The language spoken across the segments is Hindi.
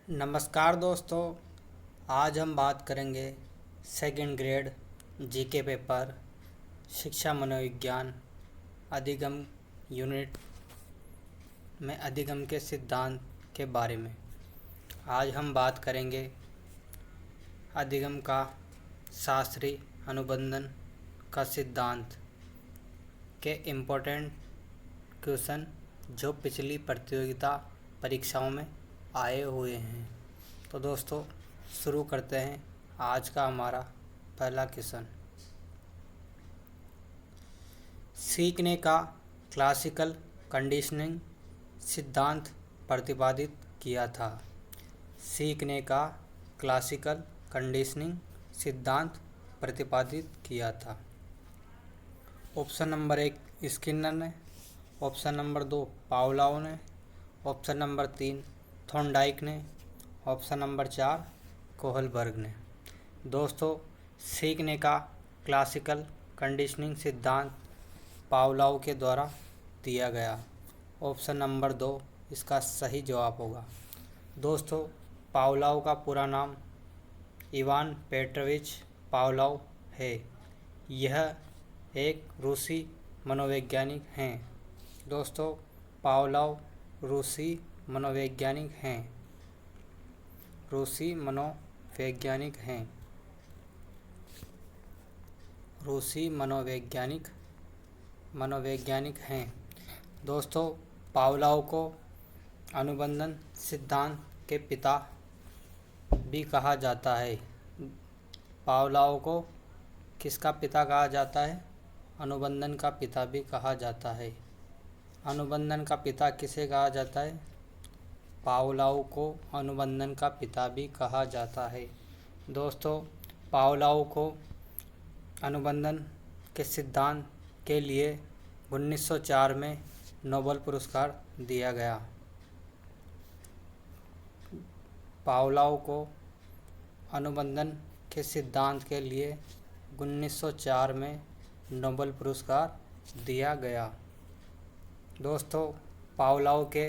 नमस्कार दोस्तों। आज हम बात करेंगे सेकंड ग्रेड जीके पेपर शिक्षा मनोविज्ञान अधिगम यूनिट में अधिगम के सिद्धांत के बारे में। आज हम बात करेंगे अधिगम का शास्त्रीय अनुबंधन का सिद्धांत के इम्पोर्टेंट क्वेश्चन जो पिछली प्रतियोगिता परीक्षाओं में आए हुए हैं। तो दोस्तों शुरू करते हैं आज का हमारा पहला क्वेश्चन। सीखने का क्लासिकल कंडीशनिंग सिद्धांत प्रतिपादित किया था। सीखने का क्लासिकल कंडीशनिंग सिद्धांत प्रतिपादित किया था। ऑप्शन नंबर 1 स्किनर ने, ऑप्शन नंबर 2 पावलोव ने, ऑप्शन नंबर 3 थॉर्नडाइक ने, ऑप्शन नंबर 4 कोहलबर्ग ने। दोस्तों सीखने का क्लासिकल कंडीशनिंग सिद्धांत पावलोव के द्वारा दिया गया। ऑप्शन नंबर 2 इसका सही जवाब होगा। दोस्तों पावलोव का पूरा नाम इवान पेट्रोविच पावलोव है। यह एक रूसी मनोवैज्ञानिक हैं। दोस्तों पावलोव रूसी मनोवैज्ञानिक हैं। रूसी मनोवैज्ञानिक हैं। रूसी मनोवैज्ञानिक हैं। दोस्तों पावलोव को अनुबंधन सिद्धांत के पिता भी कहा जाता है। पावलोव को किसका पिता कहा जाता है? अनुबंधन का पिता भी कहा जाता है। अनुबंधन का पिता किसे कहा जाता है? पावलोव को अनुबंधन का पिता भी कहा जाता है। दोस्तों पावलोव को अनुबंधन के सिद्धांत के लिए 1904 में नोबेल पुरस्कार दिया गया। पावलोव को अनुबंधन के सिद्धांत के लिए 1904 में नोबेल पुरस्कार दिया गया। दोस्तों पावलोव के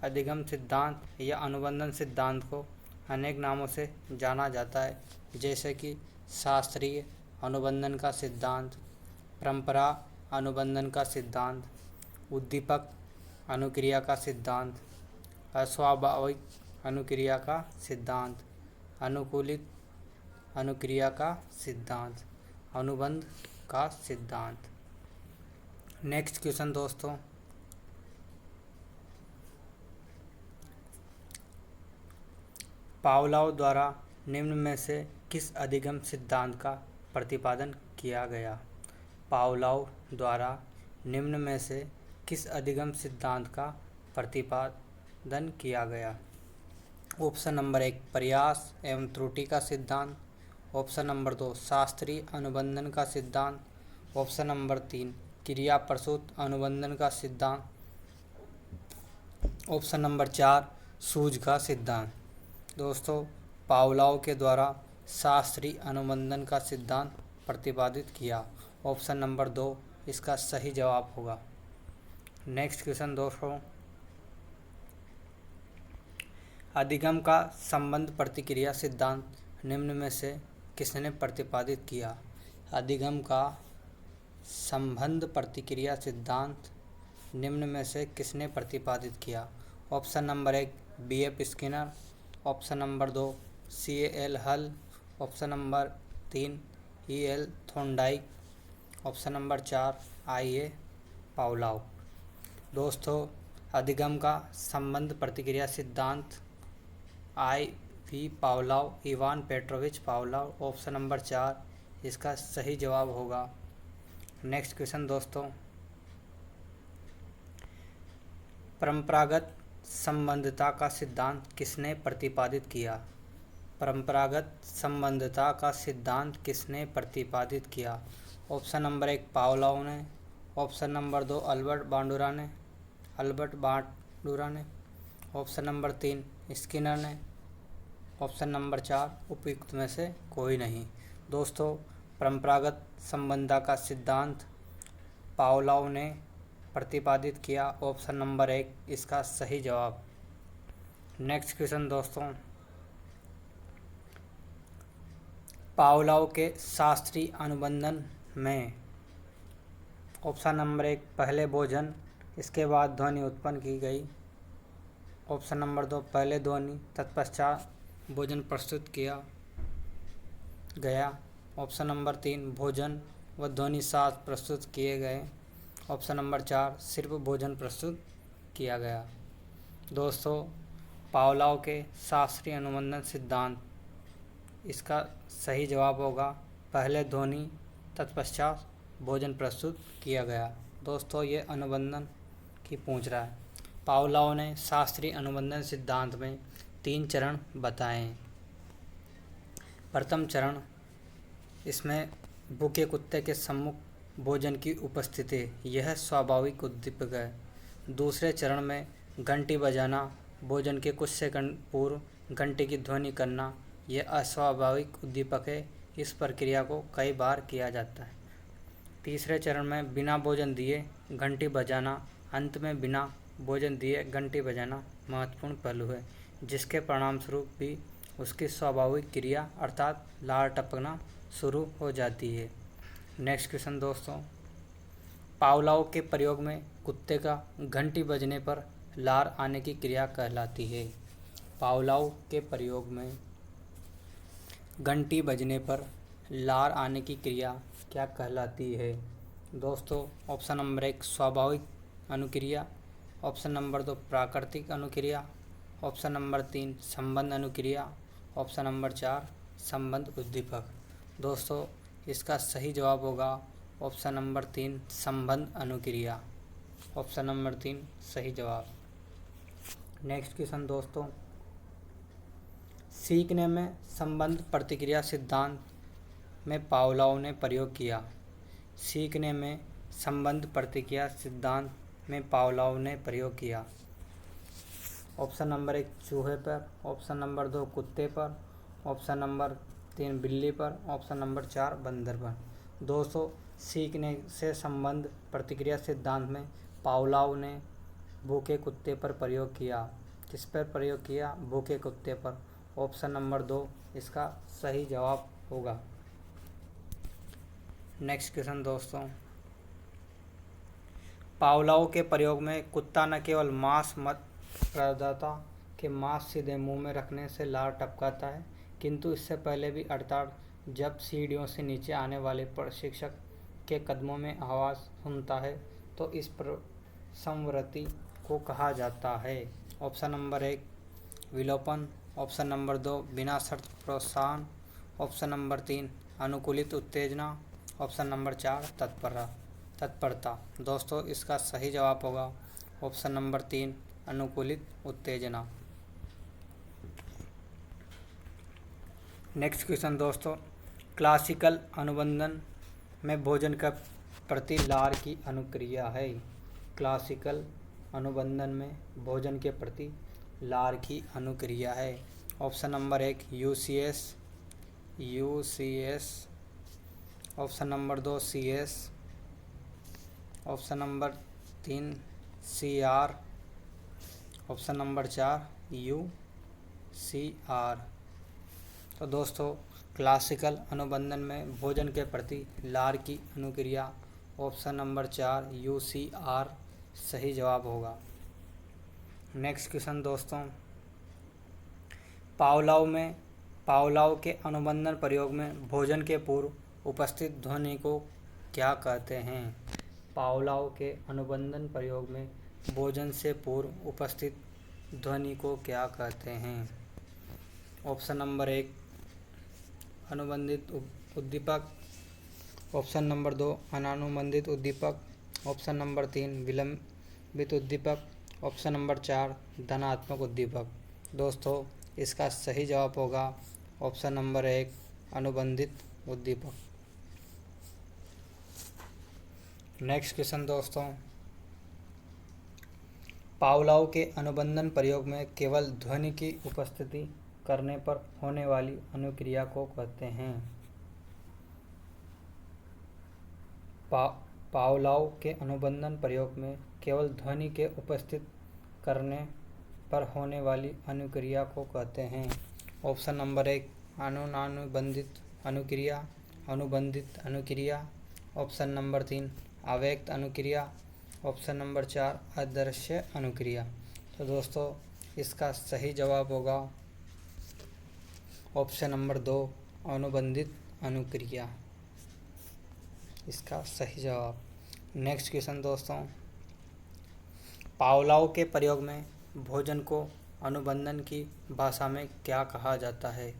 अधिगम सिद्धांत या अनुबंधन सिद्धांत को अनेक नामों से जाना जाता है, जैसे कि शास्त्रीय अनुबंधन का सिद्धांत, परंपरा अनुबंधन का सिद्धांत, उद्दीपक अनुक्रिया का सिद्धांत, अस्वाभाविक अनुक्रिया का सिद्धांत, अनुकूलित अनुक्रिया का सिद्धांत, अनुबंध का सिद्धांत। नेक्स्ट क्वेश्चन दोस्तों, पावलोव द्वारा निम्न में से किस अधिगम सिद्धांत का प्रतिपादन किया गया? पावलोव द्वारा निम्न में से किस अधिगम सिद्धांत का प्रतिपादन किया गया? ऑप्शन नंबर 1 प्रयास एवं त्रुटि का सिद्धांत, ऑप्शन नंबर 2 शास्त्रीय अनुबंधन का सिद्धांत, ऑप्शन नंबर 3 क्रिया प्रसूत अनुबंधन का सिद्धांत, ऑप्शन नंबर 4 सूझ का सिद्धांत। दोस्तों पावलोव के द्वारा शास्त्रीय अनुबंधन का सिद्धांत प्रतिपादित किया। ऑप्शन नंबर 2 इसका सही जवाब होगा। नेक्स्ट क्वेश्चन दोस्तों, अधिगम का संबंध प्रतिक्रिया सिद्धांत निम्न में से किसने प्रतिपादित किया? अधिगम का संबंध प्रतिक्रिया सिद्धांत निम्न में से किसने प्रतिपादित किया? Option number 1 B.F. Skinner, option number 2 C.L. हल, option number 3 E.L. Thorndike, option number 4 I.A. Pavlov. दोस्तों अधिगम का संबंध प्रतिक्रिया सिद्धांत I.V. Pavlov, Ivan Petrovich Pavlov, option number 4 इसका सही जवाब होगा। नेक्स्ट क्वेश्चन दोस्तों, परंपरागत संबंधता का सिद्धांत किसने प्रतिपादित किया? परंपरागत संबंधता का सिद्धांत किसने प्रतिपादित किया? ऑप्शन नंबर 1 पावलोव ने, ऑप्शन नंबर 2 अल्बर्ट बांडुरा ने, ऑप्शन नंबर 3 स्किनर ने, ऑप्शन नंबर 4 उपयुक्त में से कोई नहीं। दोस्तों परंपरागत संबंधता का सिद्धांत पावलोव ने प्रतिपादित किया। ऑप्शन नंबर 1 इसका सही जवाब। नेक्स्ट क्वेश्चन दोस्तों, पावलोव के शास्त्रीय अनुबंधन में ऑप्शन नंबर 1 पहले भोजन, इसके बाद ध्वनि उत्पन्न की गई। ऑप्शन नंबर 2 पहले ध्वनि तत्पश्चात भोजन प्रस्तुत किया गया। ऑप्शन नंबर 3 भोजन व ध्वनि साथ प्रस्तुत किए गए। ऑप्शन नंबर 4 सिर्फ भोजन प्रस्तुत किया गया। दोस्तों, पावलोव के शास्त्रीय अनुबंधन सिद्धांत, इसका सही जवाब होगा पहले ध्वनि तत्पश्चात भोजन प्रस्तुत किया गया। दोस्तों, ये अनुबंधन की पूछ रहा है। पावलोव ने शास्त्रीय अनुबंधन सिद्धांत में 3 चरण बताए हैं। प्रथम चरण, इसमें भूखे कुत्ते के सम्मुख भोजन की उपस्थिति, यह स्वाभाविक उद्दीपक है। दूसरे चरण में घंटी बजाना, भोजन के कुछ सेकंड पूर्व घंटी की ध्वनि करना, यह अस्वाभाविक उद्दीपक है। इस प्रक्रिया को कई बार किया जाता है। तीसरे चरण में बिना भोजन दिए घंटी बजाना, अंत में बिना भोजन दिए घंटी बजाना महत्वपूर्ण पहलू है, जिसके परिणामस्वरूप भी उसकी स्वाभाविक क्रिया अर्थात लार टपकना शुरू हो जाती है। नेक्स्ट क्वेश्चन दोस्तों, पावलोव के प्रयोग में कुत्ते का घंटी बजने पर लार आने की क्रिया कहलाती है। पावलोव के प्रयोग में घंटी बजने पर लार आने की क्रिया क्या कहलाती है? दोस्तों, ऑप्शन नंबर 1 स्वाभाविक अनुक्रिया, ऑप्शन नंबर 2 प्राकृतिक अनुक्रिया, ऑप्शन नंबर 3 संबंध अनुक्रिया, ऑप्शन नंबर 4 संबंध उद्दीपक। दोस्तों, इसका सही जवाब होगा ऑप्शन नंबर 3 संबंध अनुक्रिया। ऑप्शन नंबर 3 सही जवाब। नेक्स्ट क्वेश्चन दोस्तों, सीखने में संबंध प्रतिक्रिया सिद्धांत में पावलोव ने प्रयोग किया। सीखने में संबंध प्रतिक्रिया सिद्धांत में पावलोव ने प्रयोग किया। ऑप्शन नंबर 1 चूहे पर, ऑप्शन नंबर 2 कुत्ते पर, ऑप्शन नंबर 3 बिल्ली पर, ऑप्शन नंबर 4 बंदर पर। दोस्तों, सीखने से संबंध प्रतिक्रिया सिद्धांत में पावलोव ने भूखे कुत्ते पर प्रयोग किया। किस पर प्रयोग किया? भूखे कुत्ते पर। ऑप्शन नंबर 2 इसका सही जवाब होगा। नेक्स्ट क्वेश्चन दोस्तों, पावलोव के प्रयोग में कुत्ता न केवल मांस प्रदाता के मांस सीधे मुंह में रखने से लार टपकाता है, किंतु इससे पहले भी, अर्थात जब सीढ़ियों से नीचे आने वाले प्रशिक्षक के कदमों में आवाज़ सुनता है तो इस संवृत्ति को कहा जाता है। ऑप्शन नंबर 1 विलोपन, ऑप्शन नंबर 2 बिना शर्त प्रोत्साहन, ऑप्शन नंबर 3 अनुकूलित उत्तेजना, ऑप्शन नंबर 4 तत्परता। दोस्तों, इसका सही जवाब होगा ऑप्शन नंबर 3 अनुकूलित उत्तेजना। नेक्स्ट क्वेश्चन दोस्तों, क्लासिकल अनुबंधन में भोजन के प्रति लार की अनुक्रिया है। क्लासिकल अनुबंधन में भोजन के प्रति लार की अनुक्रिया है। Option number 1 UCS, option number 2 CS, option number 3 CR, option number 4 यूसीआर। तो दोस्तों, क्लासिकल अनुबंधन में भोजन के प्रति लार की अनुक्रिया ऑप्शन नंबर 4 यूसीआर सही जवाब होगा। नेक्स्ट क्वेश्चन दोस्तों, पावलोव के अनुबंधन प्रयोग में भोजन के पूर्व उपस्थित ध्वनि को क्या कहते हैं? पावलोव के अनुबंधन प्रयोग में भोजन से पूर्व उपस्थित ध्वनि को क्या कहते हैं? ऑप्शन नंबर 1 अनुबंधित उद्दीपक, ऑप्शन नंबर 2 अनानुबंधित उद्दीपक, ऑप्शन नंबर 3 विलंबित उद्दीपक, ऑप्शन नंबर 4 धनात्मक उद्दीपक। दोस्तों, इसका सही जवाब होगा ऑप्शन नंबर 1 अनुबंधित उद्दीपक। नेक्स्ट क्वेश्चन दोस्तों, पावलोव के अनुबंधन प्रयोग में केवल ध्वनि की उपस्थिति करने पर होने वाली अनुक्रिया को कहते हैं? पावलोव के अनुबंधन प्रयोग में केवल ध्वनि के उपस्थित करने पर होने वाली अनुक्रिया को कहते हैं? ऑप्शन नंबर 1 अनानुबंधित अनुक्रिया, अनुबंधित अनुक्रिया। ऑप्शन नंबर 3 अव्यक्त अनुक्रिया। ऑप्शन नंबर 4 अदृश्य अनुक्रिया। तो दोस्तों इसका सही जवाब होगा ऑप्शन नंबर 2 अनुबंधित अनुक्रिया, इसका सही जवाब। नेक्स्ट क्वेश्चन दोस्तों, पावलोव के प्रयोग में भोजन को अनुबंधन की भाषा में क्या कहा जाता है?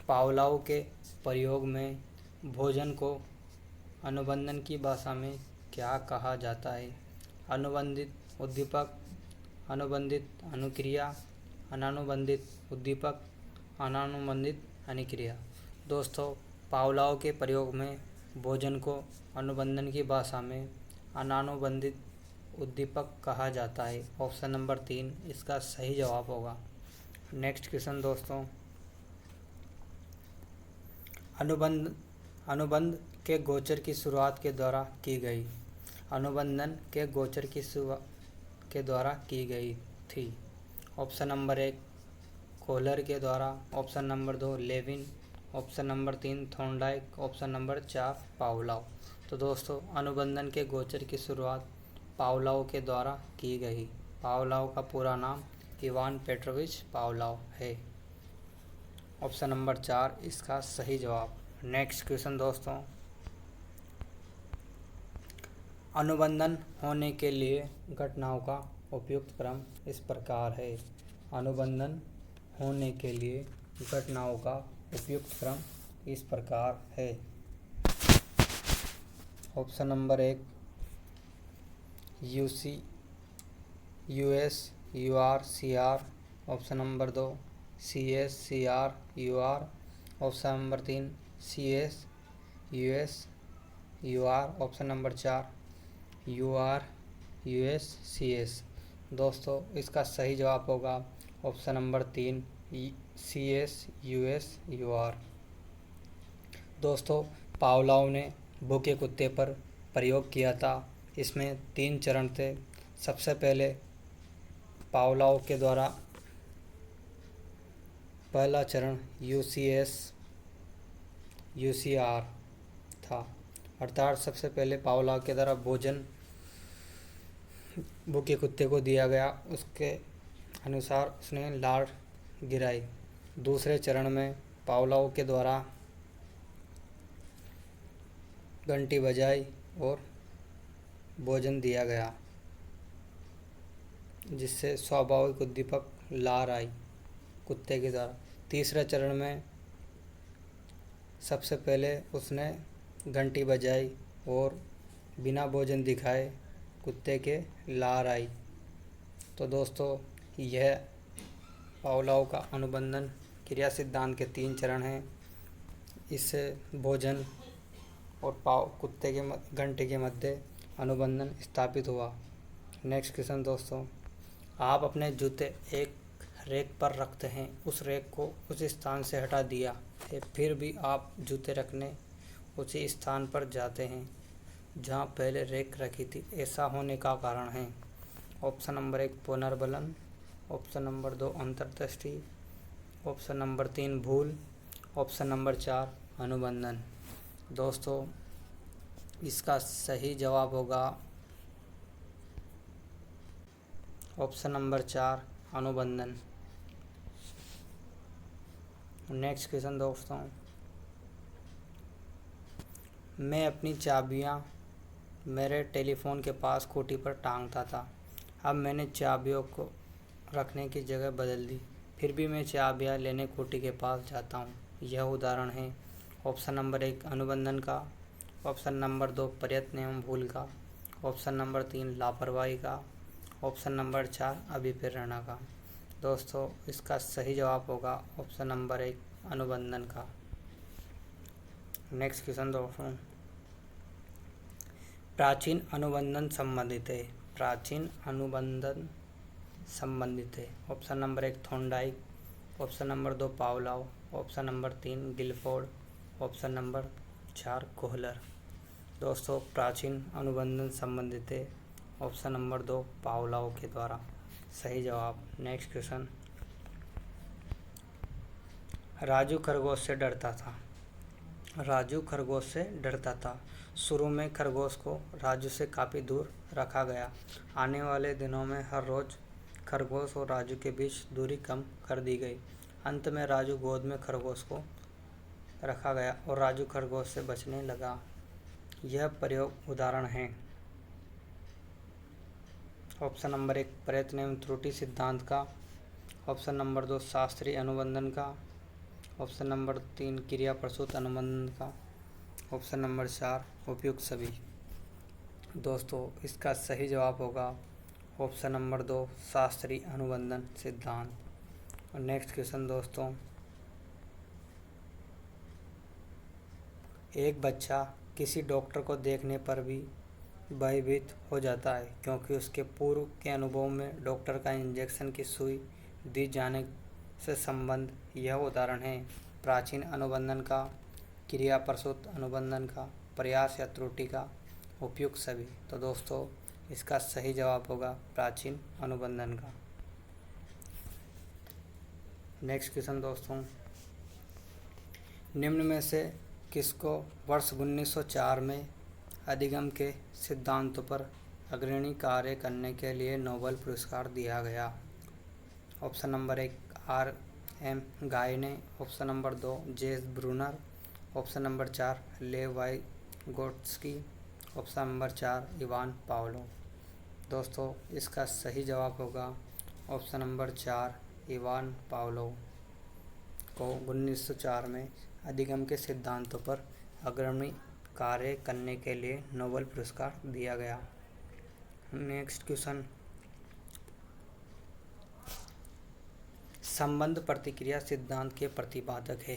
पावलोव के प्रयोग में भोजन को अनुबंधन की भाषा में क्या कहा जाता है? अनुबंधित उद्दीपक, अनुबंधित अनुक्रिया, अनानुबंधित उद्दीपक, अनानुबंधित अनुक्रिया। दोस्तों पावलोव के प्रयोग में भोजन को अनुबंधन की भाषा में अनानुबंधित उद्दीपक कहा जाता है। ऑप्शन नंबर 3 इसका सही जवाब होगा। नेक्स्ट क्वेश्चन दोस्तों, अनुबंध के गोचर की शुरुआत के द्वारा की गई। अनुबंधन के गोचर की शुरुआत के द्वारा की गई थी। ऑप्शन नंबर 1 कोहलर के द्वारा, option number 2 Lewin, option number 3 Thorndike, option number 4 Pavlov. तो दोस्तों अनुबंधन के गोचर की शुरुआत पावलोव के द्वारा की गई। पावलोव का पूरा नाम इवान पेट्रोविच पावलोव है। ऑप्शन नंबर 4 इसका सही जवाब। नेक्स्ट क्वेश्चन दोस्तों, अनुबंधन होने के लिए घटनाओं का उपयुक्त क्रम इस प्रकार है। अनुबंधन होने के लिए घटनाओं का उपयुक्त क्रम इस प्रकार है। Option number 1 UC, US, UR, CR. Option number 2 CS, CR, UR. Option number 3 CS, US, UR. Option number 4 UR, US, CS. दोस्तों इसका सही जवाब होगा option number 3 CS, US, UR. दोस्तों पावलोव ने भूखे कुत्ते पर प्रयोग किया था। इसमें 3 चरण थे। सबसे पहले पावलोव के द्वारा पहला चरण यूसीएस, यूसीआर था, अर्थात सबसे पहले पावलोव के द्वारा भोजन भूखे कुत्ते को दिया गया, उसके अनुसार उसने लार गिराई। दूसरे चरण में पावलोव के द्वारा घंटी बजाई और भोजन दिया गया, जिससे स्वाभाविक उद्दीपक लार आई कुत्ते के द्वारा। तीसरे चरण में सबसे पहले उसने घंटी बजाई और बिना भोजन दिखाए कुत्ते के लार आई। तो दोस्तों यह पावलोव का अनुबंधन क्रिया सिद्धांत के 3 चरण हैं। इससे भोजन और कुत्ते के घंटे के मध्य अनुबंधन स्थापित हुआ। नेक्स्ट क्वेश्चन दोस्तों, आप अपने जूते एक रैक पर रखते हैं, उस रैक को उस स्थान से हटा दिया है, फिर भी आप जूते रखने उसी स्थान पर जाते हैं जहां पहले रैक रखी थी। ऐसा होने का कारण है। ऑप्शन नंबर 1 पुनर्बलन, ऑप्शन नंबर 2 अंतर्दृष्टि, ऑप्शन नंबर 3 भूल, ऑप्शन नंबर 4 अनुबंधन। दोस्तों इसका सही जवाब होगा ऑप्शन नंबर 4 अनुबंधन। नेक्स्ट क्वेश्चन दोस्तों, मैं अपनी चाबियां मेरे टेलीफोन के पास खूंटी पर टांगता था। अब मैंने चाबियों को रखने की जगह बदल दी, फिर भी मैं चाबियां लेने खूंटी के पास जाता हूँ। यह उदाहरण है। ऑप्शन नंबर 1 अनुबंधन का, ऑप्शन नंबर 2 प्रयत्न एवं भूल का, ऑप्शन नंबर 3 लापरवाही का, ऑप्शन नंबर 4 अभिप्रेरणा का। दोस्तों इसका सही जवाब होगा ऑप्शन नंबर 1 अनुबंधन का। नेक्स्ट क्वेश्चन दोस्तों, प्राचीन अनुबंधन संबंधित है। प्राचीन अनुबंधन संबंधित है। Option number 1 Thorndike, option number 2 Pavlov, option number 3 Guilford, option number 4 Kohler. दोस्तों प्राचीन अनुबंधन संबंधित है ऑप्शन नंबर 2 पावलोव के द्वारा। सही जवाब। नेक्स्ट क्वेश्चन, राजू खरगोश से डरता था। राजू खरगोश से डरता था। शुरू में खरगोश को राजू से काफ़ी दूर रखा गया। आने वाले दिनों में हर रोज़ खरगोश और राजू के बीच दूरी कम कर दी गई। अंत में राजू गोद में खरगोश को रखा गया और राजू खरगोश से बचने लगा। यह प्रयोग उदाहरण है। ऑप्शन नंबर 1 प्रयत्न एवं त्रुटि सिद्धांत का। ऑप्शन नंबर 2 शास्त्रीय अनुबंधन का। ऑप्शन नंबर 3 क्रिया प्रसूत अनुबंधन का। ऑप्शन नंबर 4 उपयुक्त सभी। दोस्तों इसका सही जवाब होगा ऑप्शन नंबर 2 शास्त्रीय अनुबंधन सिद्धांत। और नेक्स्ट क्वेश्चन दोस्तों, एक बच्चा किसी डॉक्टर को देखने पर भी भयभीत हो जाता है क्योंकि उसके पूर्व के अनुभव में डॉक्टर का इंजेक्शन की सुई दी जाने से संबंध। यह उदाहरण है प्राचीन अनुबंधन का, क्रिया प्रसूत अनुबंधन का, प्रयास या त्रुटि का, उपयुक्त सभी। तो दोस्तों इसका सही जवाब होगा प्राचीन अनुबंधन का। नेक्स्ट क्वेश्चन दोस्तों, निम्न में से किसको वर्ष 1904 में अधिगम के सिद्धांतों पर अग्रणी कार्य करने के लिए नोबेल पुरस्कार दिया गया। Option number 1 R.M. गायने। ऑप्शन नंबर 2 जेस Brunner. Option number 4 Lev Vygotsky. Option number 4 Ivan Pavlov. दोस्तों इसका सही जवाब होगा ऑप्शन नंबर 4 इवान पावलो को 1904 में अधिगम के सिद्धांतों पर अग्रणी कार्य करने के लिए नोबेल पुरस्कार दिया गया। नेक्स्ट क्वेश्चन, संबंध प्रतिक्रिया सिद्धांत के प्रतिपादक है।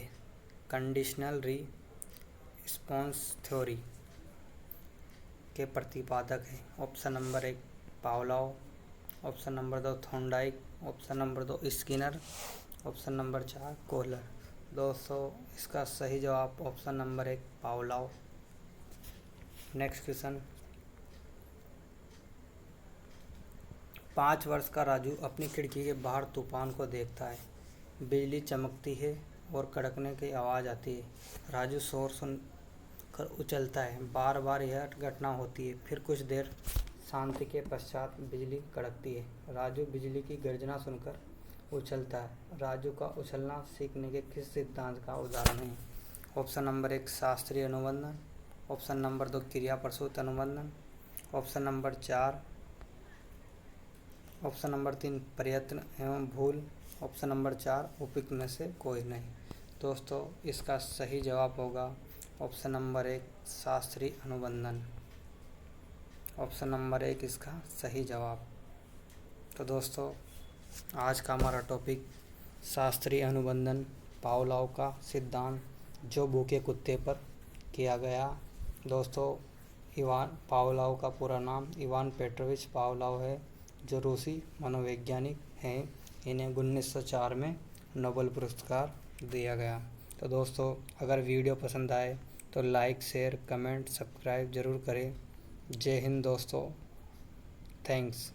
कंडीशनल रिस्पॉन्स थ्योरी के प्रतिपादक है। Option number 1 Pavlov. Option number 2 Thorndike. Option number 2 Skinner. Option number 4 Kohler. दोस्तों इसका सही जवाब option number 1 Pavlov. Next question, 5 वर्ष का राजू अपनी खिड़की के बाहर तूफान को देखता है। बिजली चमकती है और कड़कने की आवाज़ आती है। राजू शोर सुनकर उछलता है। बार बार यह घटना होती है। फिर कुछ देर शांति के पश्चात बिजली कड़कती है। राजू बिजली की गर्जना सुनकर उछलता है। राजू का उछलना सीखने के किस सिद्धांत का उदाहरण है। ऑप्शन नंबर 1 शास्त्रीय अनुबंधन। ऑप्शन नंबर 2 क्रिया प्रसूत अनुबंधन। ऑप्शन नंबर 4 ऑप्शन नंबर 3 प्रयत्न एवं भूल। ऑप्शन नंबर 4 उपयुक्त में से कोई नहीं। दोस्तों इसका सही जवाब होगा ऑप्शन नंबर 1 शास्त्रीय अनुबंधन। ऑप्शन नंबर 1 इसका सही जवाब। तो दोस्तों आज का हमारा टॉपिक शास्त्रीय अनुबंधन पावलोव का सिद्धांत जो भूखे कुत्ते पर किया गया। दोस्तों इवान पावलोव का पूरा नाम इवान पेट्रोविच पावलोव है, जो रूसी मनोवैज्ञानिक हैं। इन्हें 1904 में नोबेल पुरस्कार दिया गया। तो दोस्तों अगर वीडियो पसंद आए तो लाइक, शेयर, कमेंट, सब्सक्राइब ज़रूर करें। जय हिंद दोस्तों, थैंक्स।